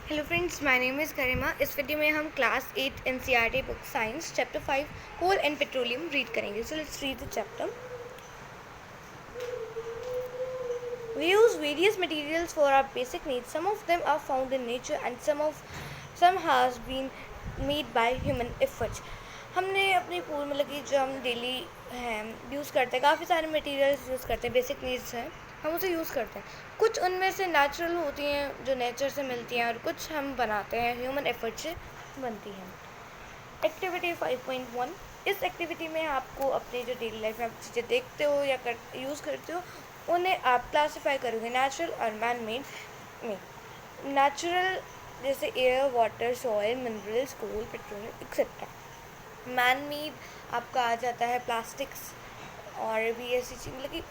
Hello friends, my name is Garima. इस video में हम class 8 NCERT book science chapter 5 coal and petroleum read करेंगे। So let's read the chapter. We use various materials for our basic needs. Some of them are found in nature and some has been made by human efforts. हमने अपनी पूरी मतलब कि जो हम daily हैं use करते हैं, काफ़ी सारे मटेरियल्स यूज़ करते हैं, बेसिक नीड्स हैं, हम उसे यूज़ करते हैं। कुछ उनमें से नेचुरल होती हैं जो नेचर से मिलती हैं और कुछ हम बनाते हैं, ह्यूमन एफर्ट से बनती हैं। एक्टिविटी 5.1। इस एक्टिविटी में आपको अपनी जो डेली लाइफ में आप चीज़ें देखते हो या यूज़ करते हो उन्हें आप क्लासीफाई करोगे नेचुरल और मैन मेड में। नेचुरल जैसे एयर, वाटर, सॉइल, मिनरल्स, कोल, पेट्रोलियम एक्सेट्रा। मैन मेड आपका आ जाता है प्लास्टिक्स और भी ऐसी चीज़, मतलब कि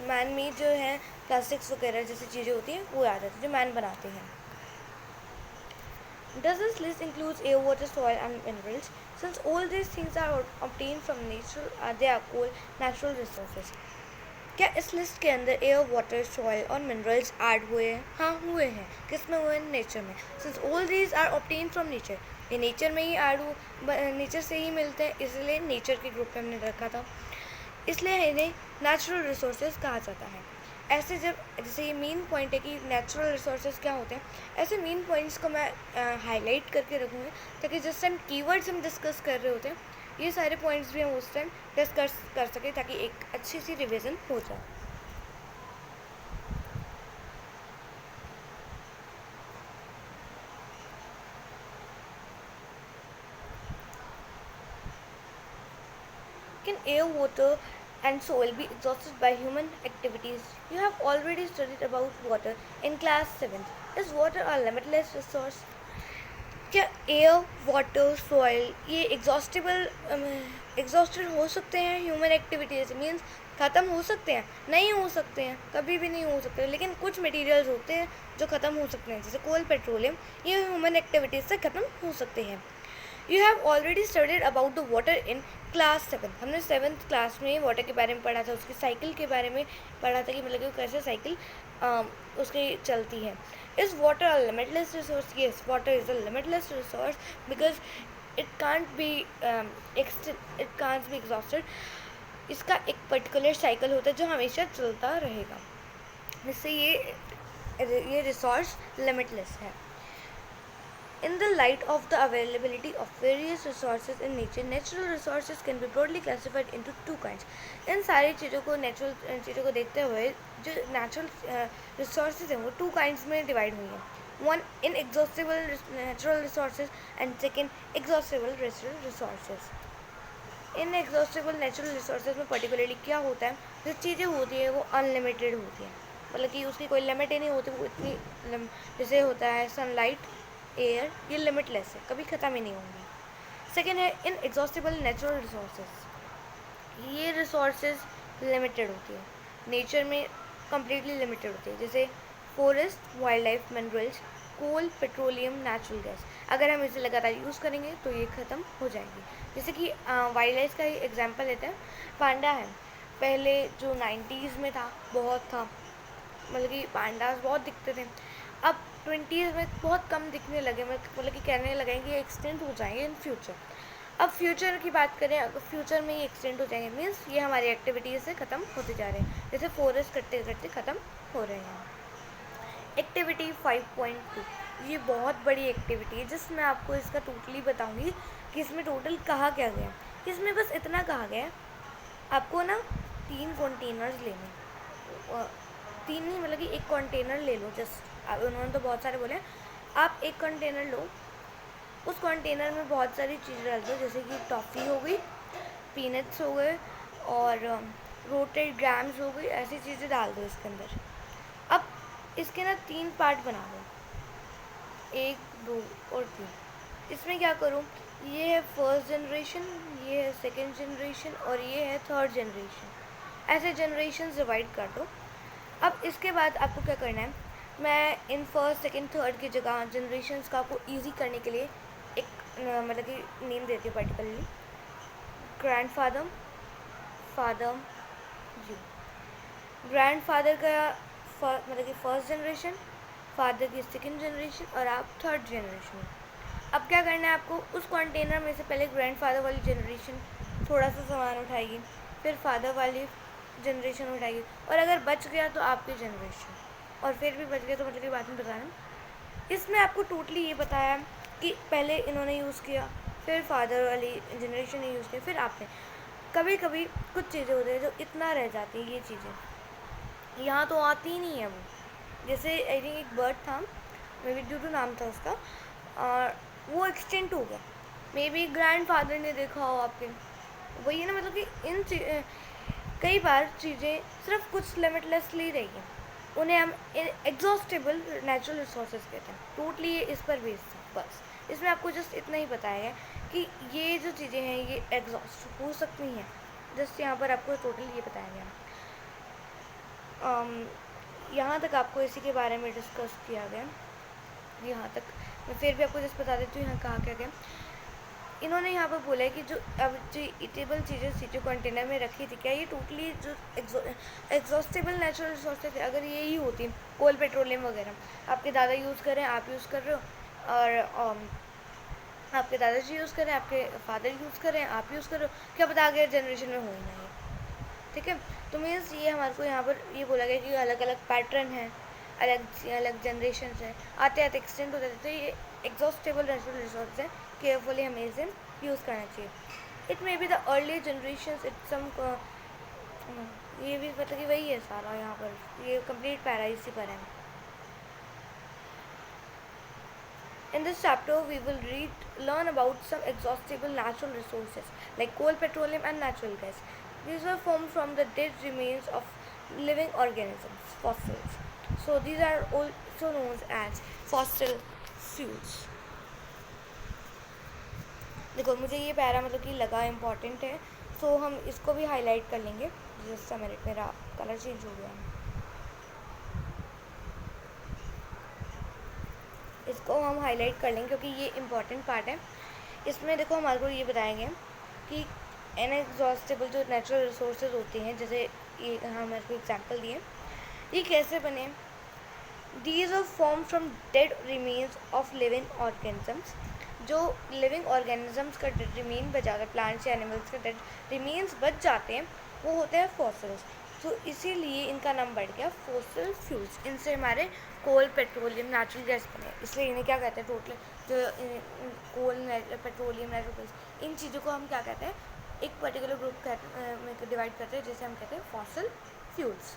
मैन मेड जो है प्लास्टिक्स वगैरह जैसी चीज़ें होती हैं वो आ जाती है जो मैन बनाते हैं। Does this list includes air, water, soil and minerals? Since all these things are obtained from nature, they are called natural resources. क्या इस लिस्ट के अंदर एयर, वाटर, सॉइल और मिनरल्स ऐड हुए हैं? हाँ, हुए हैं। किस में हुए हैं? नेचर में। Since all these are obtain from nature, ये नेचर में ही ऐड हुए, नेचर से ही मिलते हैं, इसलिए नेचर के ग्रुप में हमने रखा था, इसलिए इन्हें नेचुरल रिसोर्सेज कहा जाता है। ऐसे जब जैसे ये मेन पॉइंट है कि नेचुरल रिसोर्सेज क्या होते हैं, ऐसे मेन पॉइंट्स को मैं हाईलाइट करके रखूँगी ताकि जिस टाइम कीवर्ड्स हम डिस्कस कर रहे होते हैं ये सारे पॉइंट्स भी हम उस टाइम डिस्कस कर सकें ताकि एक अच्छी सी रिवीजन हो जाए। Can air, water and soil be exhausted by human activities? You have already studied about water in class 7th. Is water a limitless resource? क्या एयर, वाटर, सॉइल ये एग्जॉस्टेड हो सकते हैं ह्यूमन एक्टिविटीज़ मीन्स ख़त्म हो सकते हैं? नहीं हो सकते हैं, कभी भी नहीं हो सकते। लेकिन कुछ मटेरियल्स होते हैं जो ख़त्म हो सकते हैं, जैसे कोल, पेट्रोलियम, ये ह्यूमन एक्टिविटीज़ से ख़त्म हो सकते हैं। You have already studied about the water in class 7। हमने 7th क्लास में वाटर के बारे में पढ़ा था, उसकी साइकिल के बारे में पढ़ा था कि मतलब कि वो कैसे साइकिल उसकी चलती है। Is water a limitless resource? Yes, water is a limitless resource because it can't be it can't be exhausted. इसका एक पर्टिकुलर साइकिल होता है जो हमेशा चलता रहेगा, जिससे ये रिसोर्स लिमिटलेस है। In the light of the availability of various resources in nature, natural resources can be broadly classified into two kinds. इन सारी चीज़ों को नेचुरल चीज़ों को देखते हुए जो नेचुरल रिसोर्सेज हैं वो टू काइंड्स में डिवाइड हुई हैं। One in exhaustible natural resources and second exhaustible natural resources. In exhaustible natural resources में पर्टिकुलरली क्या होता है, जो चीज़ें होती हैं वो अनलिमिटेड होती हैं, मतलब कि उसकी कोई लिमिट ही नहीं होती, वो इतनी जैसे होता है सनलाइट, एयर, ये लिमिटलेस है, कभी ख़त्म ही नहीं होंगी। सेकेंड है इन एग्जॉस्टिबल नेचुरल रिसोर्सेज। ये रिसोर्सेज लिमिटेड होती है, नेचर में कम्प्लीटली लिमिटेड होती है, जैसे फॉरेस्ट, वाइल्ड लाइफ, मिनरल्स, कोल, पेट्रोलियम, नेचुरल गैस। अगर हम इसे लगातार यूज़ करेंगे तो ये ख़त्म हो जाएगी। जैसे कि वाइल्ड लाइफ का ही एग्जांपल लेते हैं, पांडा है। पहले जो 90s में था बहुत था, मतलब कि पांडास बहुत दिखते थे। अब 20s में बहुत कम दिखने लगे, मतलब कि कहने लगे कि ये एक्सटेंड हो जाएंगे इन फ्यूचर। अब फ्यूचर की बात करें, अगर फ्यूचर में ये एक्सटेंड हो जाएंगे मीन्स ये हमारी एक्टिविटीज़ से ख़त्म होते जा रहे हैं, जैसे फॉरेस्ट कटते कटते ख़त्म हो रहे हैं। एक्टिविटी 5.2, ये बहुत बड़ी एक्टिविटी है जिसमें आपको इसका टोटली बताऊंगी कि इसमें टोटल कहा क्या गया। इसमें बस इतना कहा गया है आपको ना 3 कंटेनर्स लेने, 3 नहीं मतलब कि एक कंटेनर ले लो, जस्ट उन्होंने तो बहुत सारे बोले, आप एक कंटेनर लो, उस कंटेनर में बहुत सारी चीज़ें डाल दो, जैसे कि टॉफ़ी हो गई, पीनट्स हो गए और रोटेड ग्राम्स हो गई, ऐसी चीज़ें डाल दो इसके अंदर। अब इसके ना 3 पार्ट बना दो, 1, 2 और 3। इसमें क्या करूँ, ये है फर्स्ट जनरेशन, ये है सेकेंड जनरेशन और ये है थर्ड जनरेशन, ऐसे जनरेशन डिवाइड कर दो। अब इसके बाद आपको क्या करना है, मैं इन फर्स्ट सेकेंड थर्ड की जगह जनरेशन्स का आपको ईजी करने के लिए एक मतलब कि नेम देती हूँ particularly, grandfather, father, you. Grandfather का मतलब कि फर्स्ट जनरेशन, फादर की सेकेंड जनरेशन और आप थर्ड जनरेशन। अब क्या करना है आपको, उस कंटेनर में से पहले ग्रैंडफादर वाली जनरेशन थोड़ा सा सामान उठाएगी, फिर फादर वाली जनरेशन उठाएगी, और अगर बच गया तो आपकी जनरेशन, और फिर भी बच गया तो मतलब की बात नहीं बता रहा हूँ। इसमें आपको टोटली ये बताया कि पहले इन्होंने यूज़ किया, फिर फादर वाली जनरेशन ने यूज़ किया, फिर आपने। कभी कभी कुछ चीज़ें होती है जो इतना रह जाती है, ये चीज़ें यहाँ तो आती ही नहीं है वो। जैसे आई थिंक एक बर्ड था, मे बी ड्यू नाम था उसका, और वो एक्सटेंट हो गया, मे बी ग्रैंडफादर ने देखा हो आपके। वही है ना, मतलब कि इन कई बार चीज़ें सिर्फ कुछ लिमिटलेसली रहेगी, उन्हें हम एग्जॉस्टेबल नेचुरल रिसोर्सेज कहते हैं। टोटली ये इस पर बेस्ड है। बस इसमें आपको जस्ट इतना ही बताया है कि ये जो चीज़ें हैं ये एग्जॉस्ट हो सकती हैं, जस्ट यहाँ पर आपको टोटली ये बताया गया। यहाँ तक आपको इसी के बारे में डिस्कस किया गया, यहाँ तक। मैं फिर भी आपको जस्ट बता देती हूँ यहाँ कहा क्या गया। इन्होंने यहाँ पर बोला है कि जो अब जो ईटेबल चीज़ें जो कंटेनर में रखी थी, क्या ये टोटली जो एग्जॉस्टेबल नेचुरल रिसोर्सेज थे, अगर ये ही होती, कोल पेट्रोलियम वगैरह आपके दादा यूज़ कर रहे हैं, आप यूज़ कर रहे हो, और आपके दादाजी यूज़ कर रहे हैं, आपके फादर यूज़ कर रहे हैं, आप यूज़ कर रहे हो, क्या पता आगे जनरेशन में हो ही नहीं। ठीक है, तो मीन्स ये हमारे को यहाँ पर ये बोला गया कि अलग अलग पैटर्न है, अलग अलग जनरेशन है, आते आते एक्सटेंड हो जाते, तो ये एग्जॉस्टेबल नेचुरल रिसोर्स है, केयरफुली हमें इसे यूज़ करना चाहिए। It may be the early generation, it some ये भी मतलब कि वही है सारा, यहाँ पर ये कंप्लीट पैरा इसी पर है। In this chapter, we will learn about some exhaustible natural resources like coal, petroleum, and natural gas. These were formed from the dead remains of living organisms, fossils. So these are also known as fossil fuels. देखो मुझे ये para मतलब कि लगा important है, सो हम इसको भी हाईलाइट कर लेंगे। जस्ट अ मिनट, मेरा कलर चेंज हो गया, इसको हम हाईलाइट कर लेंगे क्योंकि ये इम्पॉर्टेंट पार्ट है। इसमें देखो हमारे को ये बताया गया कि इनएग्जॉस्टेबल जो नेचुरल रिसोर्सेज होते हैं, जैसे ये हमारे को एग्जांपल दिए, ये कैसे बने। These are form from dead remains of living organisms, जो लिविंग ऑर्गेनिजम्स का डेड रिमेन बच जाता है, प्लांट्स या एनिमल्स का डेड रिमेन्स बच जाते हैं, वो होते हैं फॉसिल्स। तो इसीलिए इनका नाम बढ़ गया फॉसिल फ्यूल्स। इनसे हमारे कोल, पेट्रोलियम, नेचुरल गैस बने, इसलिए इन्हें क्या कहते हैं, टोटल जो कोल, पेट्रोलियम, नेचुरल गैस, इन चीज़ों को हम क्या कहते हैं, एक पर्टिकुलर ग्रुप में डिवाइड करते हैं, जिसे हम कहते हैं fossil fuels.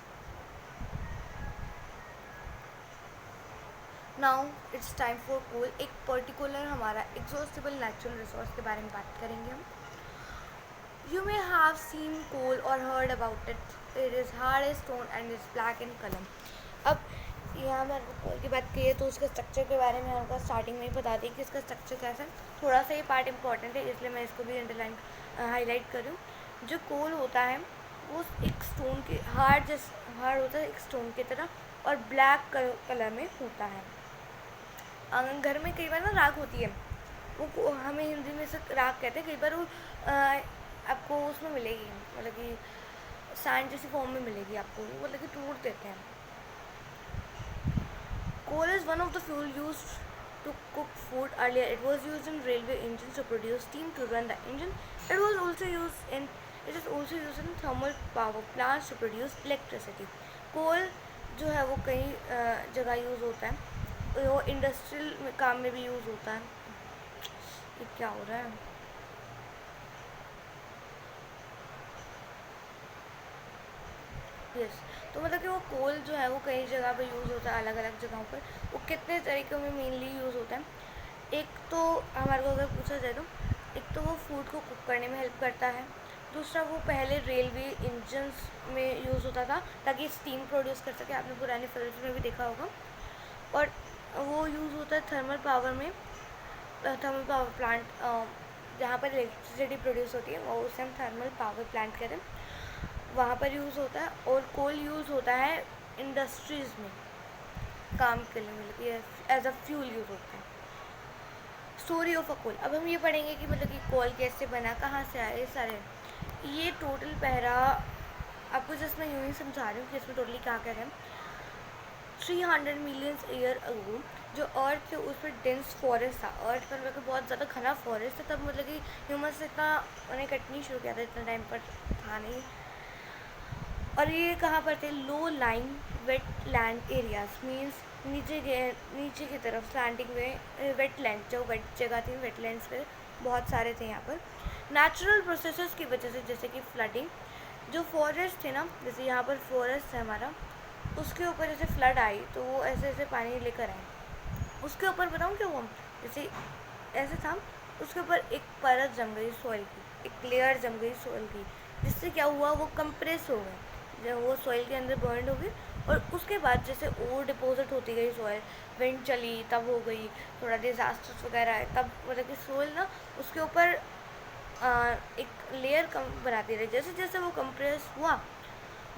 Now it's time for coal. एक पर्टिकुलर हमारा एग्जॉस्टेबल नेचुरल रिसोर्स के बारे में बात करेंगे हम। You may have seen coal और heard about it, it is hard as stone and is black in colour. अब यहाँ मैं कोल की बात की है तो उसके स्ट्रक्चर के बारे में हमको स्टार्टिंग में ही बता दी कि इसका स्ट्रक्चर कैसा है। थोड़ा सा ये पार्ट इंपॉर्टेंट है, इसलिए मैं इसको भी अंडरलाइन हाईलाइट करूँ। जो कोल होता है वो एक स्टोन के हार्ड होता है, एक स्टोन की तरह, और ब्लैक कलर में होता है। घर में कई बार ना राख होती है, वो हमें हिंदी में से राख कहते हैं, कई बार वो आपको उसमें मिलेगी, मतलब कि सैंड जैसी फॉर्म में मिलेगी आपको, मतलब कि टूट देते हैं। Coal is one of the fuel used to cook food. Earlier, it was used in railway engines to produce steam to run the engine. It is also used in thermal power plants to produce electricity. Coal जो है वो कई जगह use होता है, वो industrial काम में भी यूज़ होता है। ये क्या हो रहा है? यस, तो मतलब कि वो कोल जो है वो कई जगह पे यूज़ होता है, अलग अलग जगहों पर। वो कितने तरीक़ों में मेनली यूज़ होता है। एक तो हमारे को अगर पूछा जाए तो एक तो वो फूड को कुक करने में हेल्प करता है, दूसरा वो पहले रेलवे इंजन्स में यूज़ होता था ताकि स्टीम प्रोड्यूस कर सके, आपने पुरानी फिल्म में भी देखा होगा। और वो यूज़ होता है थर्मल पावर में, थर्मल पावर प्लांट जहाँ पर इलेक्ट्रिसिटी प्रोड्यूस होती है वो उसे हम थर्मल पावर प्लांट कहते हैं, वहाँ पर यूज़ होता है। और कोल यूज़ होता है इंडस्ट्रीज़ में काम के लिए, मतलब कि एज अ फ्यूल यूज़ होता है। स्टोरी ऑफ अ कोल, अब हम ये पढ़ेंगे कि मतलब कि कोल कैसे बना, कहाँ से आए, सारे ये टोटल पहरा आपको जस्ट मैं यूँ ही समझा रही हूँ कि इसमें टोटली क्या क्या है। 300 मिलियन ईयर अगो जो अर्थ थे उस पर डेंस फॉरेस्ट था, अर्थ पर मतलब बहुत ज़्यादा घना फॉरेस्ट था, तब मतलब कि ह्यूमंस इतना उन्हें कट नहीं शुरू किया था, इतना टाइम पर था नहीं। और ये कहाँ पर थे? Low lying wetland areas, means नीचे की तरफ स्लैंडिंग में वेट लैंड, जो वेट जगह थी वेटलैंड्स पे बहुत सारे थे यहाँ पर। नेचुरल प्रोसेसेस की वजह से, जैसे कि फ्लडिंग, जो फॉरेस्ट थे ना, जैसे यहाँ पर फॉरेस्ट है हमारा, उसके ऊपर जैसे फ्लड आई तो वो ऐसे ऐसे पानी लेकर आए, उसके ऊपर बताऊँ क्या हुआ, जैसे ऐसे था, उसके ऊपर एक परत जम गई सॉइल की, एक लेयर जम गई सॉइल की, जिससे क्या हुआ, वो कंप्रेस हो गए, जब वो सॉइल के अंदर बर्न हो गई, और उसके बाद जैसे और डिपॉजिट होती गई सॉइल, विंड चली तब हो गई, थोड़ा डिजास्टर्स वगैरह आए तब मतलब कि सॉइल ना उसके ऊपर एक लेयर कम बनाती रही, जैसे जैसे वो कंप्रेस हुआ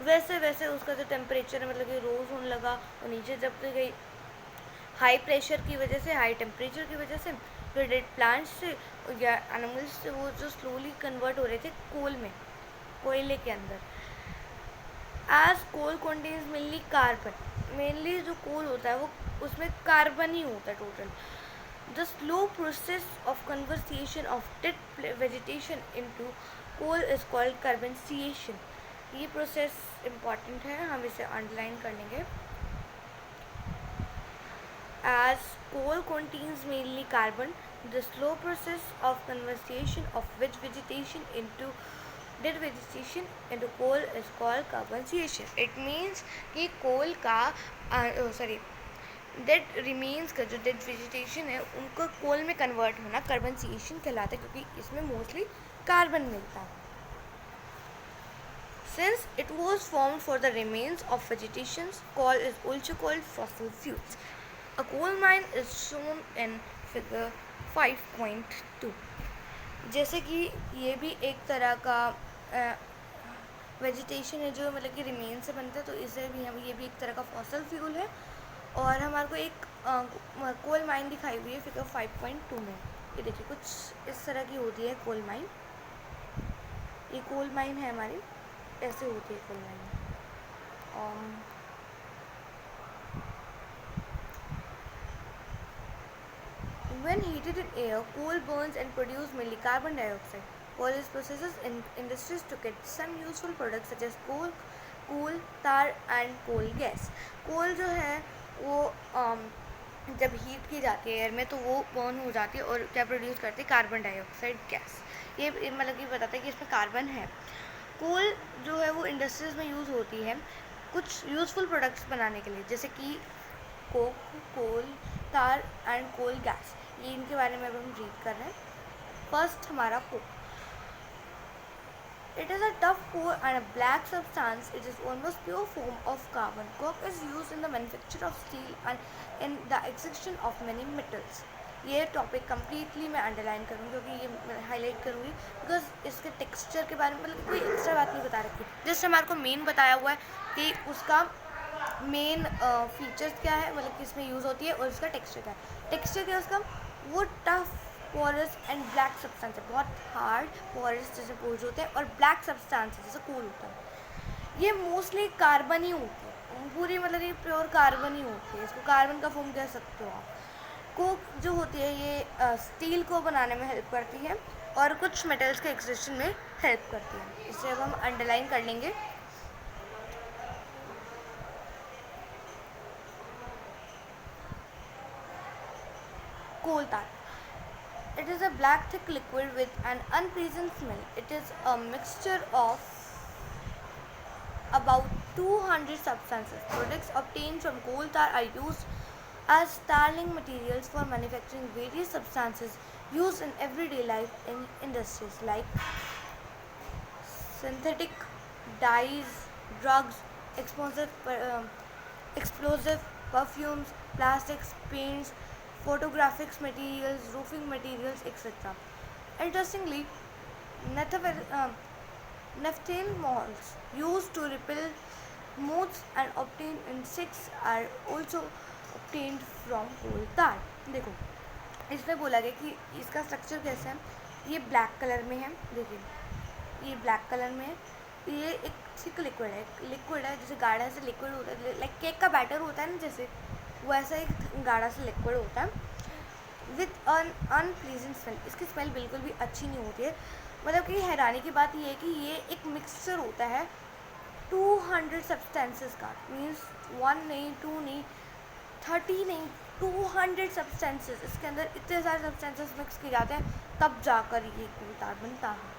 वैसे वैसे उसका जो टेम्परेचर है मतलब कि रोज़ होने लगा, और नीचे जब गई हाई प्रेशर की वजह से, हाई टेम्परेचर की वजह से, जो डेड प्लांट्स थे या एनिमल्स थे वो जो स्लोली कन्वर्ट हो रहे थे कोल में, कोयले के अंदर। As coal contains mainly carbon, mainly जो कोल होता है वो उसमें कार्बन ही होता है total. The slow process of conversation of dead vegetation into coal is called carbonisation. ये प्रोसेस इम्पॉर्टेंट है, हम इसे अंडरलाइन कर लेंगे। As coal contains mainly carbon, the slow process of conversion of vegetation into dead vegetation into coal is called carbonization. It means कि कोल का dead remains का जो डेड वेजिटेशन है उनको कोल में कन्वर्ट होना कार्बनसिएशन कहलाता है, क्योंकि इसमें मोस्टली कार्बन मिलता है। Since it was formed for the remains of vegetation, coal is also called fossil fuels. A coal mine is shown in figure 5.2. जैसे कि ये भी एक तरह का वेजिटेशन है जो मतलब कि रिमेन से बनता है, तो इसे भी हम, ये भी एक तरह का फॉसल फ्यूल है। और हमारे को एक कोल माइन दिखाई हुई है फिगर 5.2 में, ये देखिए कुछ इस तरह की होती है कोल माइन, ये कोल माइन है हमारी, ऐसे होती है coal mine. When heated in air, coal burns and produces mainly carbon dioxide. Coal is processed in industries to get some useful products such as coal, tar and coal gas. Coal जो है वो जब heat की जाती है air में तो वो बर्न हो जाती है और क्या प्रोड्यूस करती है? Carbon dioxide gas. ये मतलब कि बताता है कि इसमें कार्बन है। कोल जो है वो इंडस्ट्रीज में यूज़ होती है कुछ यूज़फुल प्रोडक्ट्स बनाने के लिए, जैसे कि कोक, कोल, तार एंड कोल गैस। ये इनके बारे में अब हम रीड कर रहे हैं। फर्स्ट हमारा Coke. It is a tough core and a black substance. It is almost pure form of carbon. Coke is used in the manufacture of steel and in the extraction of many metals. ये topic completely मैं underline करूँगी क्योंकि ये highlight करूँगी because इसके texture के बारे में मतलब कोई एक्स्ट्रा बात नहीं बता रखी, जस्ट हमारे को मेन बताया हुआ है कि उसका मेन फीचर्स क्या है, मतलब कि इसमें यूज़ होती है, और उसका टेक्सचर क्या है। टेक्सचर क्या है उसका? वो tough porous and black substance है, बहुत हार्ड पोरस जैसे पोर्स होते हैं, और ब्लैक सब्सटेंस है जैसे कोल होता है। ये मोस्टली कार्बन ही होती है, पूरी मतलब ये प्योर कार्बन ही होती है, इसको कार्बन का फॉर्म कह सकते हो आप। कोक जो होती है ये स्टील को बनाने में हेल्प करती है और कुछ मेटल्स के एक्सट्रैक्शन में हेल्प करती है। इसे अब हम अंडरलाइन कर लेंगे। कोल tar. It is a black thick liquid with an unpleasant smell. It is a mixture of about 200 substances. Products obtained from coal tar are used as tarring materials for manufacturing various substances used in everyday life in industries like synthetic dyes, drugs, explosive perfumes, plastics, paints, photographics materials, roofing materials, etc. Interestingly, naphthene moths used to repel moths and obtain insects are also obtained from coal tar. देखो इसमें बोला गया कि इसका structure कैसा है, ये black colour में है, देखिए ये ब्लैक कलर में है, ये एक थिक लिक्विड है जैसे गाढ़ा से लिक्विड होता है, लाइक केक का बैटर होता है ना जैसे, वैसा एक गाढ़ा सा लिक्विड होता है विथ अनप्लीजेंट स्मेल। इसकी स्मेल बिल्कुल भी अच्छी नहीं होती है। मतलब कि हैरानी की बात ये है कि ये एक मिक्सचर होता है 200 सब्सटेंसेस का, मीन्स 1 नहीं 2 नहीं 30 नहीं 200 सब्सटेंसेस। इसके अंदर इतने सारे सब्सटेंसेस मिक्स किए जाते हैं तब जाकर ये कोल तार बनता है।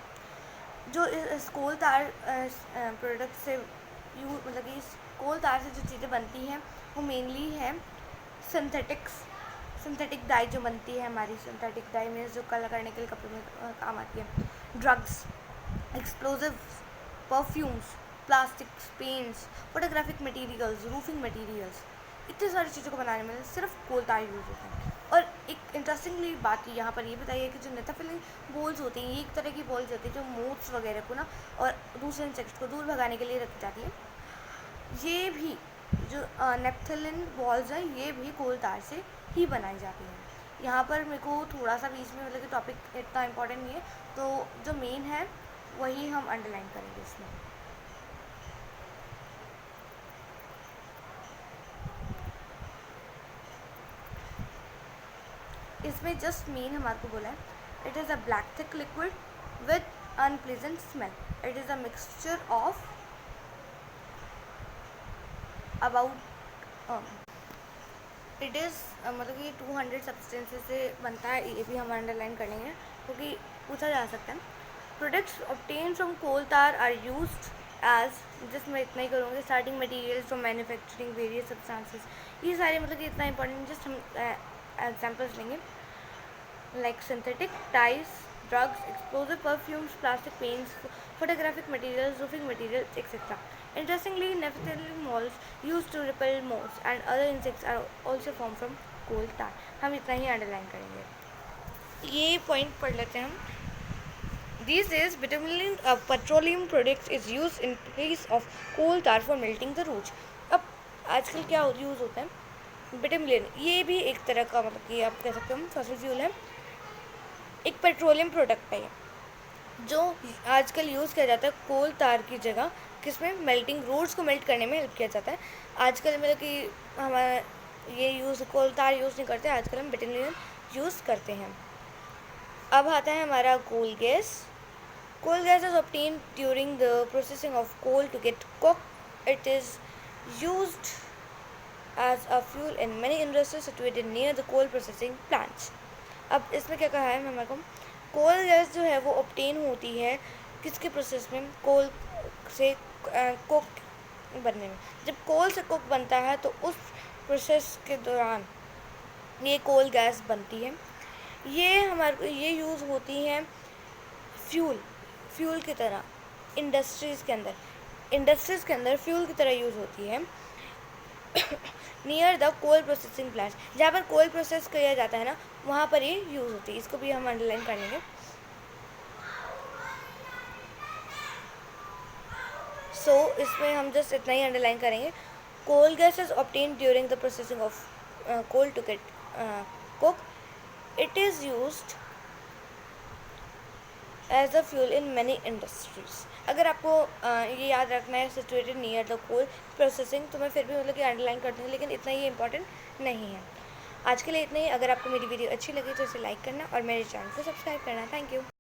जो इस कोल तार प्रोडक्ट से मतलब कि इस कोल तार से जो चीज़ें बनती हैं वो मेनली है सिंथेटिक डाई जो बनती है हमारी। सिंथेटिक डाई में जो कलर करने के लिए कपड़े में काम आती है, drugs, explosives, perfumes, plastics, paints, photographic materials, roofing materials, इतनी सारी चीज़ों को बनाने में सिर्फ कोल तार यूज़ होता है। और एक इंटरेस्टिंगली बात यहाँ पर ये बताइए कि जो नेथाफिलिंग बॉल्स होती हैं, ये एक तरह की बॉल्स होती है जो मोथ्स वगैरह को ना और दूसरे इंसेक्ट्स को दूर भगाने के लिए रखी जाती है। ये भी जो नेप्थलिन बॉल्स हैं ये भी कोल तार से ही बनाई जाती हैं। यहाँ पर मेरे को थोड़ा सा बीच में मतलब कि टॉपिक इतना इम्पोर्टेंट नहीं है, तो जो मेन है वही हम अंडरलाइन करेंगे इसमें। इसमें जस्ट मेन हमारे को बोला है, it is a black thick liquid with unpleasant smell. It is a mixture of about it is मतलब कि 200 सब्सटेंसेस से बनता है। ये भी हम अंडरलाइन कर लेंगे क्योंकि पूछा जा सकता है। प्रोडक्ट्स ऑब्टेन फ्रॉम कोल तार आर यूज्ड एज, जस्ट मैं इतना ही करूँगी, starting materials from manufacturing various substances. ये सारे मतलब कि इतना इंपॉर्टेंट, जस्ट हम एग्जाम्पल्स लेंगे like synthetic dyes, drugs, explosive perfumes, plastic paints, photographic materials, roofing materials, etc. Interestingly, naphthalene molds used to repel moths and other insects are also formed from coal tar. हम इतना ही underline करेंगे, ये point पढ़ लेते हैं हम। These days, bitumen petroleum products is used in place of coal tar for melting the roots. अब आजकल क्या यूज़ होता है, बिटुमिन, ये भी एक तरह का मतलब कि आप कह सकते हो फॉसिल फ्यूल है, एक पेट्रोलियम प्रोडक्ट है जो आजकल यूज़ किया जाता है कोल तार की जगह, किसमें, मेल्टिंग रोड्स को मेल्ट करने में हेल्प किया जाता है। आजकल मतलब कि हमारा ये यूज़ कोल तार यूज़ नहीं करते, आजकल हम बिटुमिन यूज़ करते हैं। अब आता है हमारा coal gas. Coal gas is obtained during the processing of coal to get coke. It is used as a fuel in many industries situated near the coal processing plants. अब इसमें क्या कहा है हमारे को, कोल गैस जो है वो ऑब्टेन होती है किसके प्रोसेस में, कोल से कोक बनने में। जब कोल से कोक बनता है तो उस प्रोसेस के दौरान ये कोल गैस बनती है। ये हमारे ये यूज़ होती हैं फ्यूल की तरह इंडस्ट्रीज़ के अंदर फ्यूल की तरह यूज़ होती है near the coal processing plant. जहाँ पर कोल प्रोसेस किया जाता है ना, वहाँ पर ये यूज़ होती है। इसको भी हम अंडरलाइन कर लेंगे। सो इसमें हम जस्ट इतना ही अंडरलाइन करेंगे, coal gas is obtained during the processing of coal to get coke. It is used as a fuel in many industries. अगर आपको ये याद रखना है situated near the coal processing, तो मैं फिर भी मतलब कि अंडरलाइन करती हूँ, लेकिन इतना ही इंपॉर्टेंट नहीं है। आज के लिए इतना ही। अगर आपको मेरी वीडियो अच्छी लगी तो इसे लाइक करना और मेरे चैनल को सब्सक्राइब करना। Thank you.